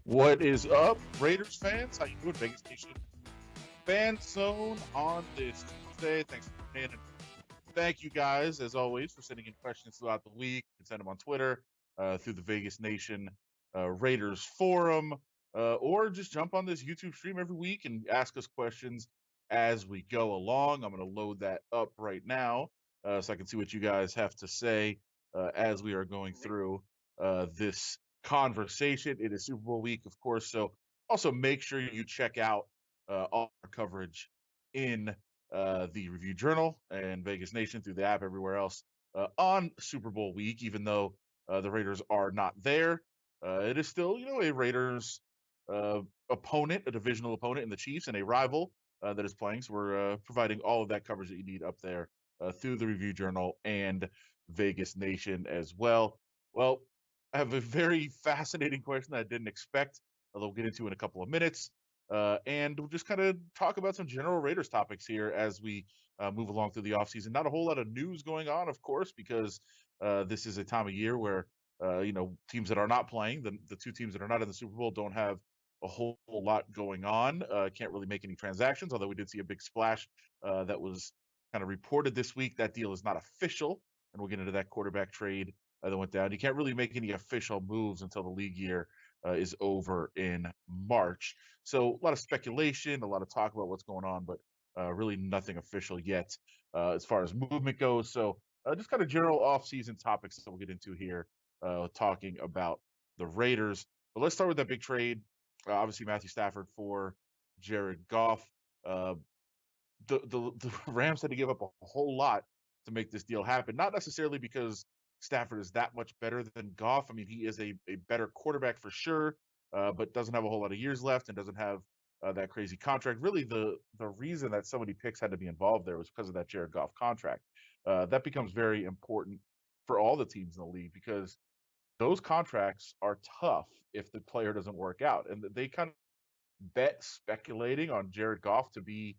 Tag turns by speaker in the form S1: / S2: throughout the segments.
S1: What is up, Raiders fans? How you doing, Vegas Nation? Fan Zone on this Tuesday. Thanks for tuning in. And thank you guys, as always, for sending in questions throughout the week. You can send them on Twitter, through the Vegas Nation Raiders forum, or just jump on this YouTube stream every week and ask us questions as we go along. I'm going to load that up right now so I can see what you guys have to say as we are going through this conversation. It is Super Bowl week, of course, so also make sure you check out all our coverage in the Review Journal and Vegas Nation through the app, everywhere else on Super Bowl week. Even though the Raiders are not there, it is still, a Raiders opponent, a divisional opponent in the Chiefs, and a rival that is playing. So we're providing all of that coverage that you need up there through the Review Journal and Vegas Nation as well. Well, I have a very fascinating question that I didn't expect, although we'll get into in a couple of minutes. And we'll just kind of talk about some general Raiders topics here as we move along through the offseason. Not a whole lot of news going on, of course, because this is a time of year where, teams that are not playing, the two teams that are not in the Super Bowl don't have a whole lot going on. Can't really make any transactions, although we did see a big splash that was kind of reported this week. That deal is not official, and we'll get into that quarterback trade that went down. You can't really make any official moves until the league year is over in March. So a lot of speculation, a lot of talk about what's going on, but really nothing official yet as far as movement goes. So just kind of general off-season topics that we'll get into here, talking about the Raiders. But let's start with that big trade. Obviously, Matthew Stafford for Jared Goff. Uh, the Rams had to give up a whole lot to make this deal happen. Not necessarily because Stafford is that much better than Goff. I mean, he is a better quarterback for sure, but doesn't have a whole lot of years left and doesn't have that crazy contract. Really, the reason that so many picks had to be involved there was because of that Jared Goff contract. That becomes very important for all the teams in the league because those contracts are tough if the player doesn't work out. And they kind of bet speculating on Jared Goff to be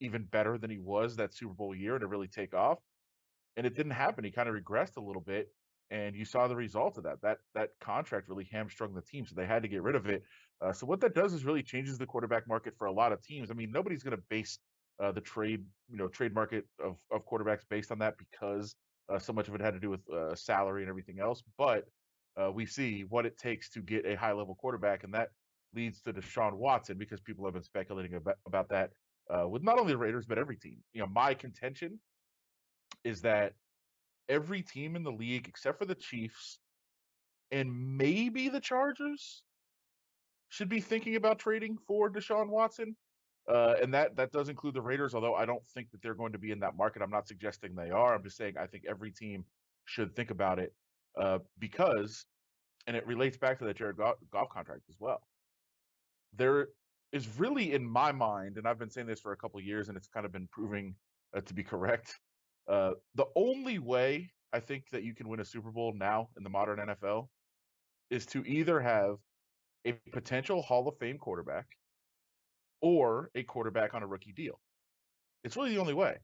S1: even better than he was that Super Bowl year and to really take off. And it didn't happen. He kind of regressed a little bit, and you saw the result of that. That contract really hamstrung the team, so they had to get rid of it. So what that does is really changes the quarterback market for a lot of teams. I mean, nobody's going to base the trade market of quarterbacks based on that because so much of it had to do with salary and everything else. But we see what it takes to get a high level quarterback, and that leads to Deshaun Watson because people have been speculating about that with not only the Raiders but every team. My contention is that every team in the league except for the Chiefs and maybe the Chargers should be thinking about trading for Deshaun Watson. And that does include the Raiders, although I don't think that they're going to be in that market. I'm not suggesting they are. I'm just saying I think every team should think about it because, and it relates back to the Jared Goff contract as well. There is really, in my mind, and I've been saying this for a couple of years, and it's kind of been proving to be correct. The only way I think that you can win a Super Bowl now in the modern NFL is to either have a potential Hall of Fame quarterback or a quarterback on a rookie deal. It's really the only way.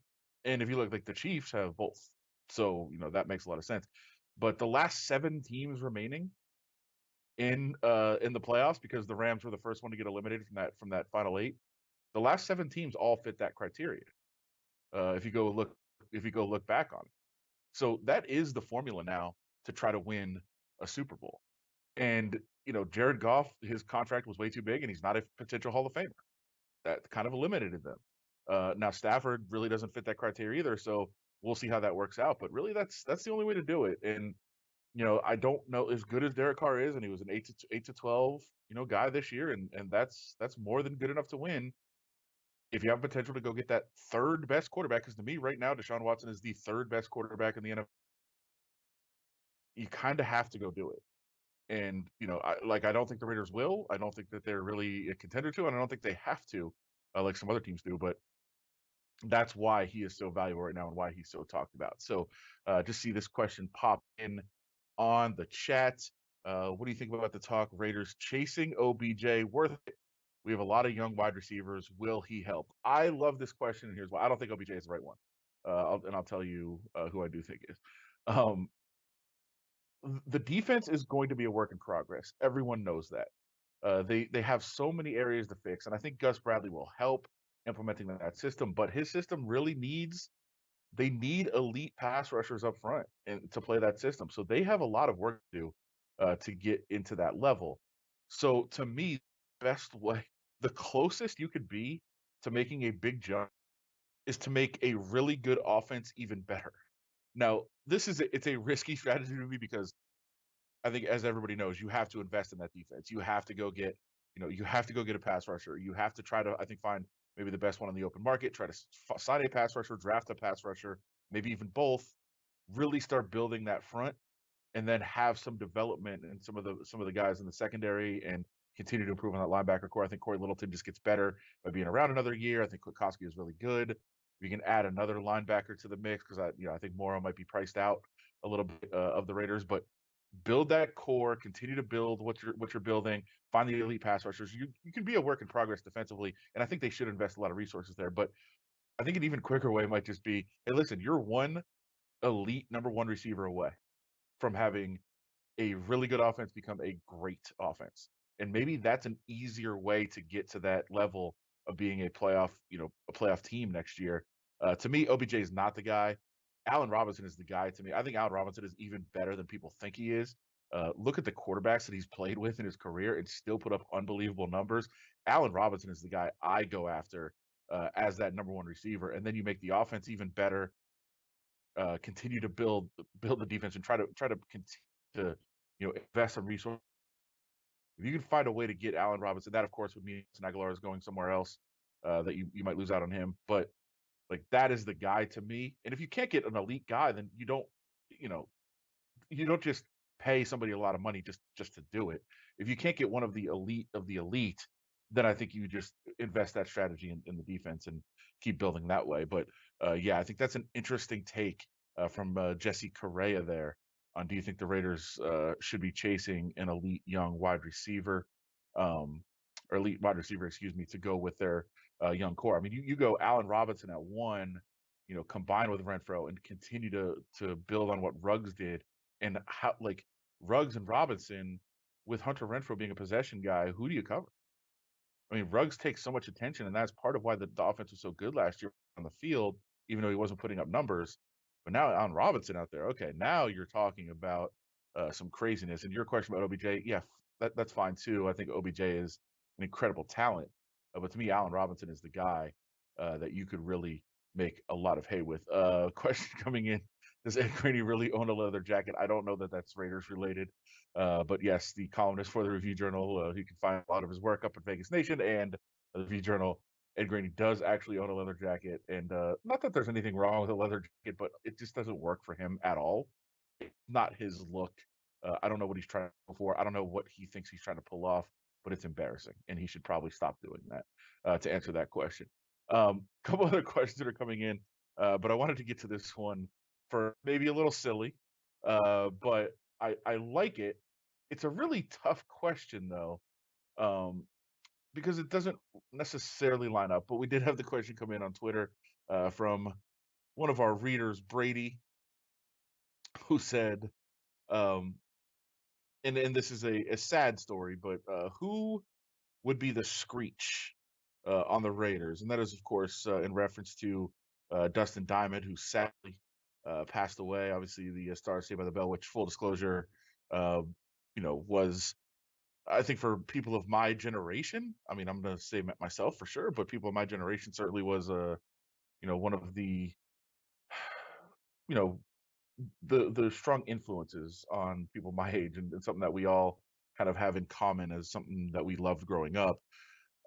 S1: And if you look, like the Chiefs have both, so that makes a lot of sense. But the last 7 teams remaining in the playoffs, because the Rams were the first one to get eliminated from that final 8, the last 7 teams all fit that criteria. If you go look back on it. So that is the formula now to try to win a Super Bowl. And, Jared Goff, his contract was way too big and he's not a potential Hall of Famer. That kind of eliminated them. Now Stafford really doesn't fit that criteria either. So we'll see how that works out. But really that's the only way to do it. And, I don't know, as good as Derek Carr is, and he was an 8 to 12, guy this year. And that's more than good enough to win. If you have potential to go get that third best quarterback, because to me right now, Deshaun Watson is the third best quarterback in the NFL, you kind of have to go do it. And, I don't think the Raiders will. I don't think that they're really a contender to, and I don't think they have to, like some other teams do. But that's why he is so valuable right now and why he's so talked about. So just see this question pop in on the chat. What do you think about the talk? Raiders chasing OBJ, worth it? We have a lot of young wide receivers. Will he help? I love this question, and here's why. I don't think OBJ is the right one. I'll tell you who I do think is. The defense is going to be a work in progress. Everyone knows that. They have so many areas to fix, and I think Gus Bradley will help implementing that system. But his system really needs they need elite pass rushers up front and to play that system. So they have a lot of work to do to get into that level. So to me, best way, the closest you could be to making a big jump is to make a really good offense even better. Now, it's a risky strategy to me because I think, as everybody knows, you have to invest in that defense. You have to go get, you have to go get a pass rusher. You have to try to, I think, find maybe the best one on the open market. Try to sign a pass rusher, draft a pass rusher, maybe even both. Really start building that front, and then have some development in some of the guys in the secondary, and continue to improve on that linebacker core. I think Corey Littleton just gets better by being around another year. I think Kwiatkowski is really good. We can add another linebacker to the mix because I think Morrow might be priced out a little bit of the Raiders, but build that core, continue to build what you're building, find the elite pass rushers. You can be a work in progress defensively, and I think they should invest a lot of resources there. But I think an even quicker way might just be, hey, listen, you're one elite number one receiver away from having a really good offense become a great offense. And maybe that's an easier way to get to that level of being a playoff team next year. To me, OBJ is not the guy. Allen Robinson is the guy to me. I think Allen Robinson is even better than people think he is. Look at the quarterbacks that he's played with in his career and still put up unbelievable numbers. Allen Robinson is the guy I go after as that number one receiver. And then you make the offense even better. Continue to build the defense and try to continue to invest some resources. If you can find a way to get Allen Robinson, that of course would mean Aguilar is going somewhere else, that you might lose out on him. But like that is the guy to me. And if you can't get an elite guy, then you know, you don't just pay somebody a lot of money just to do it. If you can't get one of the elite, then I think you just invest that strategy in the defense and keep building that way. But yeah, I think that's an interesting take from Jesse Correa there on, do you think the Raiders should be chasing an elite young wide receiver, um, or elite wide receiver, excuse me, to go with their young core? I mean, you go Allen Robinson at one, combine with Renfro and continue to build on what Ruggs did, and how, like, Ruggs and Robinson with Hunter Renfro being a possession guy, who do you cover? I mean, Ruggs takes so much attention, and that's part of why the offense was so good last year on the field, even though he wasn't putting up numbers. But now Allen Robinson out there, okay, now you're talking about some craziness. And your question about OBJ, yeah, that's fine too. I think OBJ is an incredible talent, but to me, Allen Robinson is the guy that you could really make a lot of hay with. Question coming in: does Ed Graney really own a leather jacket? I don't know that that's Raiders related. But yes, the columnist for the Review Journal, you can find a lot of his work up at Vegas Nation and the Review Journal. Ed Graney does actually own a leather jacket, and not that there's anything wrong with a leather jacket, but it just doesn't work for him at all. It's not his look. I don't know what he's trying to go for. I don't know what he thinks he's trying to pull off, but it's embarrassing, and he should probably stop doing that. To answer that question, a couple other questions that are coming in, but I wanted to get to this one for maybe a little silly, but I like it. It's a really tough question though, um, because it doesn't necessarily line up. But we did have the question come in on Twitter from one of our readers, Brady, who said, um, and this is a sad story, but who would be the screech on the Raiders? And that is, of course, in reference to Dustin Diamond, who sadly passed away. Obviously, the Star Saved by the Bell, which, full disclosure, uh, was, I think, for people of my generation. I mean, I'm going to say myself for sure, but people of my generation certainly was one of the, you know, the strong influences on people my age, and something that we all kind of have in common as something that we loved growing up.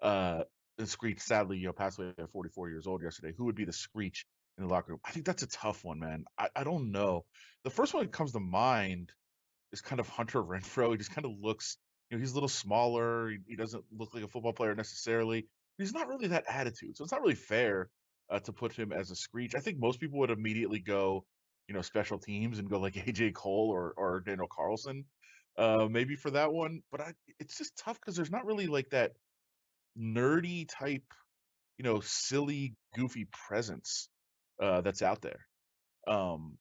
S1: Uh, and Screech sadly, passed away at 44 years old yesterday. Who would be the Screech in the locker room? I think that's a tough one, man. I don't know. The first one that comes to mind is kind of Hunter Renfro. He just kind of looks, he's a little smaller. He doesn't look like a football player necessarily. He's not really that attitude, so it's not really fair to put him as a Screech. I think most people would immediately go, special teams and go like AJ Cole or Daniel Carlson, maybe for that one. But it's just tough because there's not really like that nerdy type, silly, goofy presence that's out there um,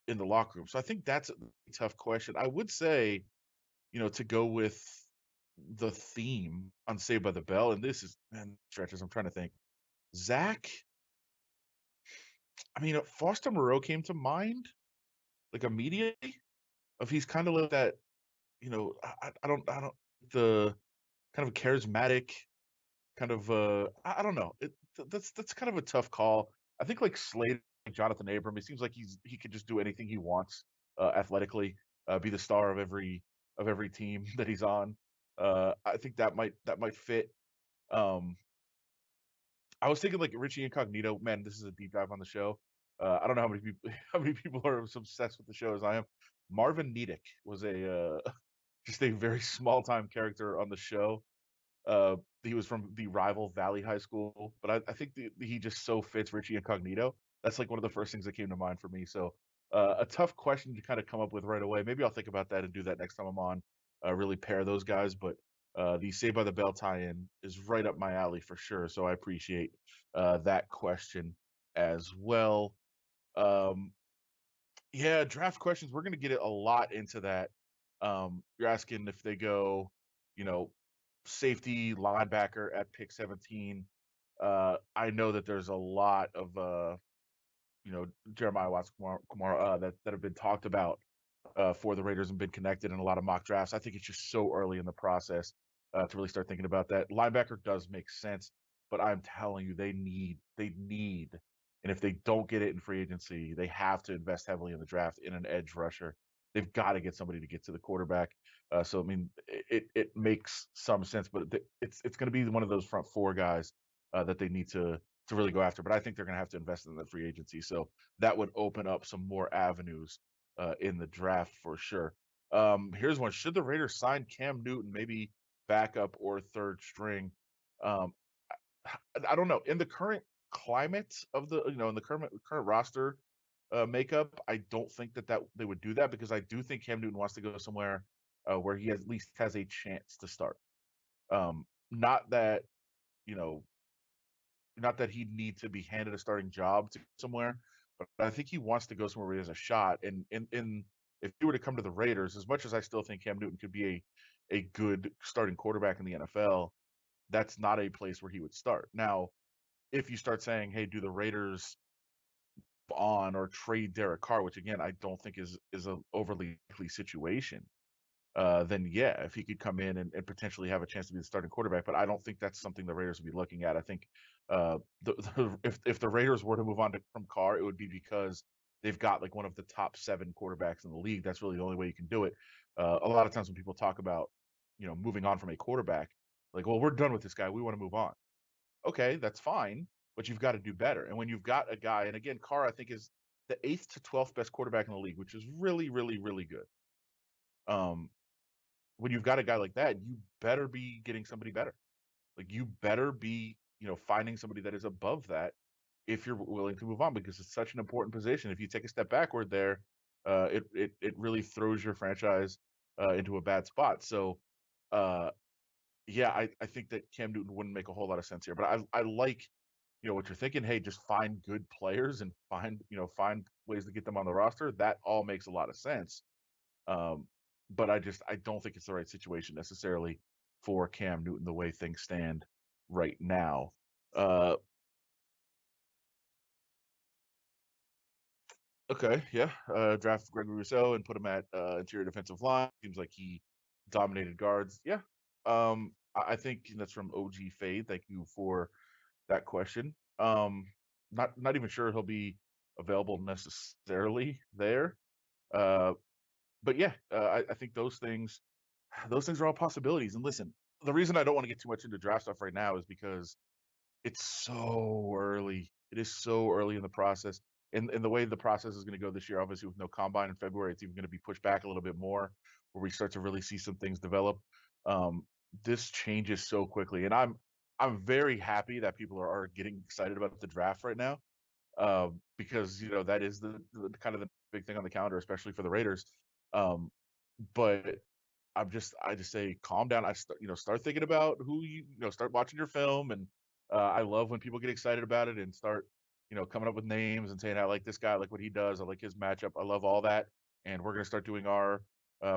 S1: in the locker room. So I think that's a tough question. I would say, to go with the theme on Saved by the Bell, and this is man stretches. I'm trying to think. Zach, I mean, Foster Moreau came to mind like immediately. Of he's kind of like that, I don't the kind of charismatic kind of I don't know. That's kind of a tough call. I think like Slade, like Jonathan Abram, it seems like he could just do anything he wants athletically, be the star of every team that he's on. I think that might fit. Um, I was thinking like Richie Incognito. Man, this is a deep dive on the show. I don't know how many people how many people are as obsessed with the show as I am. Marvin Nedick was a just a very small time character on the show. He was from the rival Valley High School, but I think he just so fits Richie Incognito. That's like one of the first things that came to mind for me. So a tough question to kind of come up with right away. Maybe I'll think about that and do that next time I'm on. Really pair those guys, but the Saved by the Bell tie-in is right up my alley for sure. So I appreciate that question as well. Um, yeah, draft questions. We're going to get a lot into that. You're asking if they go, you know, safety linebacker at pick 17. I know that there's a lot of Jeremiah Watts Kamara that have been talked about for the Raiders and been connected in a lot of mock drafts. I think it's just so early in the process to really start thinking about that. Linebacker does make sense, but I'm telling you, they need, and if they don't get it in free agency, they have to invest heavily in the draft in an edge rusher. They've got to get somebody to get to the quarterback. So I mean, it makes some sense, but it's going to be one of those front four guys that they need to really go after. But I think they're going to have to invest in the free agency. So that would open up some more avenues in the draft for sure. Here's one: should the Raiders sign Cam Newton, maybe backup or third string? Um, I don't know. In the current climate of in the current roster makeup, I don't think that they would do that because I do think Cam Newton wants to go somewhere where he at least has a chance to start. Not that you know not that he'd need to be handed a starting job to somewhere, but I think he wants to go somewhere where he has a shot. And if he were to come to the Raiders, as much as I still think Cam Newton could be a good starting quarterback in the NFL, that's not a place where he would start. Now, if you start saying, "Hey, do the Raiders on or trade Derek Carr," which again I don't think is an overly likely situation, then yeah, if he could come in and potentially have a chance to be the starting quarterback. But I don't think that's something the Raiders would be looking at. I think if the Raiders were to move on from Carr, it would be because they've got like one of the top 7 quarterbacks in the league. That's really the only way you can do it. A lot of times when people talk about moving on from a quarterback, like, well, we're done with this guy, we want to move on. Okay, that's fine, but you've got to do better. And when you've got a guy, and again, Carr I think is the 8th to 12th best quarterback in the league, which is really, really, really good. Um, when you've got a guy like that, you better be getting somebody better. Like you better be, finding somebody that is above that if you're willing to move on because it's such an important position. If you take a step backward there, it really throws your franchise into a bad spot. So, uh, yeah, I think that Cam Newton wouldn't make a whole lot of sense here. But I like what you're thinking. Hey, just find good players and find ways to get them on the roster. That all makes a lot of sense. Um, but I don't think it's the right situation necessarily for Cam Newton the way things stand right now. Uh, okay, yeah. Draft Gregory Rousseau and put him at interior defensive line. Seems like he dominated guards. Yeah. I think that's from OG Fade. Thank you for that question. Not even sure he'll be available necessarily there. Uh, but yeah, I think those things are all possibilities. And listen, the reason I don't want to get too much into draft stuff right now is because it's so early. It is so early in the process. And the way the process is going to go this year, obviously with no combine in February, it's even going to be pushed back a little bit more where we start to really see some things develop. Um, this changes so quickly. And I'm very happy that people are getting excited about the draft right now. Because that is the kind of the big thing on the calendar, especially for the Raiders. Um, but I just say calm down. Start thinking about who start watching your film, and I love when people get excited about it and start coming up with names and saying I like this guy, I like what he does, I like his matchup, I love all that, and we're gonna start doing our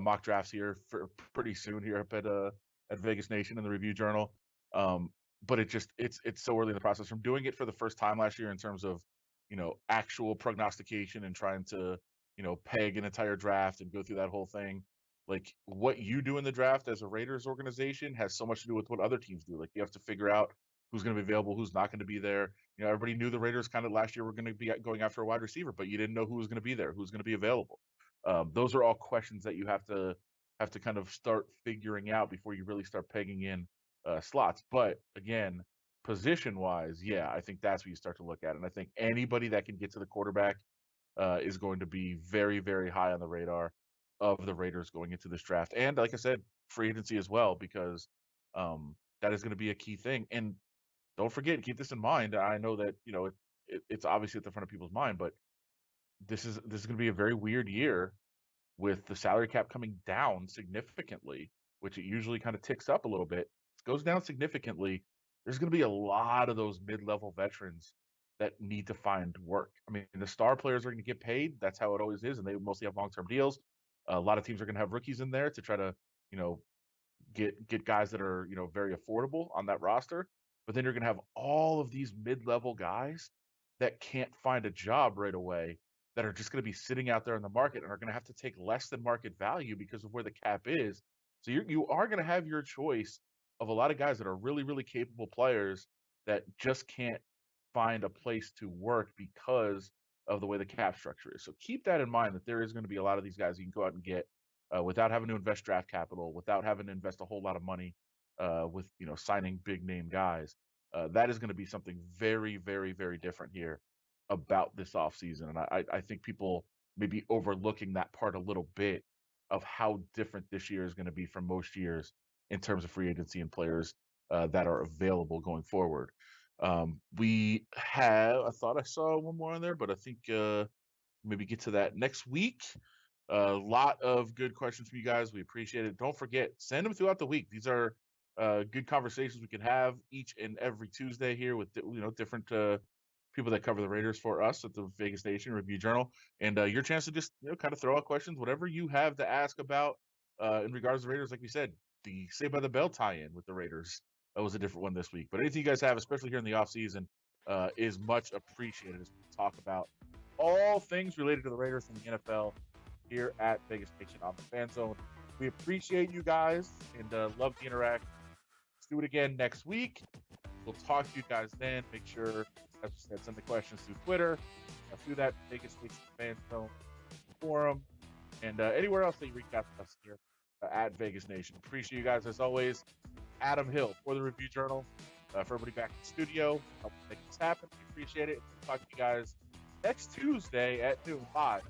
S1: mock drafts here for pretty soon here up at at Vegas Nation and the Review Journal. Um, but it's so early in the process. From doing it for the first time last year in terms of, actual prognostication and trying to, peg an entire draft and go through that whole thing. Like what you do in the draft as a Raiders organization has so much to do with what other teams do. Like you have to figure out who's going to be available, who's not going to be there. Everybody knew the Raiders kind of last year were going to be going after a wide receiver, but you didn't know who was going to be there, who's going to be available. Those are all questions that you have to kind of start figuring out before you really start pegging in slots. But again, position wise, yeah, I think that's what you start to look at. And I think anybody that can get to the quarterback is going to be very, very high on the radar of the Raiders going into this draft. And like I said, free agency as well, because that is going to be a key thing. And don't forget, keep this in mind. I know that, it's obviously at the front of people's mind, but this is going to be a very weird year with the salary cap coming down significantly, which it usually kind of ticks up a little bit. It goes down significantly. There's going to be a lot of those mid-level veterans that need to find work. I mean, the star players are going to get paid. That's how it always is, and they mostly have long-term deals. A lot of teams are going to have rookies in there to try to, you know, get guys that are very affordable on that roster. But then you're going to have all of these mid-level guys that can't find a job right away, that are just going to be sitting out there in the market and are going to have to take less than market value because of where the cap is. So you are going to have your choice of a lot of guys that are really, really capable players that just can't find a place to work because of the way the cap structure is. So keep that in mind, that there is going to be a lot of these guys you can go out and get without having to invest draft capital, without having to invest a whole lot of money with signing big name guys. That is going to be something very, very, very different here about this offseason. And I think people may be overlooking that part a little bit of how different this year is going to be from most years in terms of free agency and players that are available going forward. I thought I saw one more on there, but I think maybe get to that next week. A lot of good questions from you guys. We appreciate it. Don't forget, send them throughout the week. These are good conversations we can have each and every Tuesday here with different people that cover the Raiders for us at the Vegas Nation Review Journal, and your chance to just kind of throw out questions, whatever you have to ask about in regards to the Raiders. Like we said, the Saved by the Bell tie-in with the Raiders was a different one this week. But anything you guys have, especially here in the off season, is much appreciated as we talk about all things related to the Raiders and the NFL here at Vegas Nation on the Fan Zone. We appreciate you guys and love the interaction. Let's do it again next week. We'll talk to you guys then. Make sure, as we said, send the questions through Twitter, through that Vegas Nation Fan Zone forum, and anywhere else that you reach out to us here at Vegas Nation. Appreciate you guys as always. Adam Hill for the Review Journal. For everybody back in the studio, help make this happen. We appreciate it. We'll talk to you guys next Tuesday at noon live.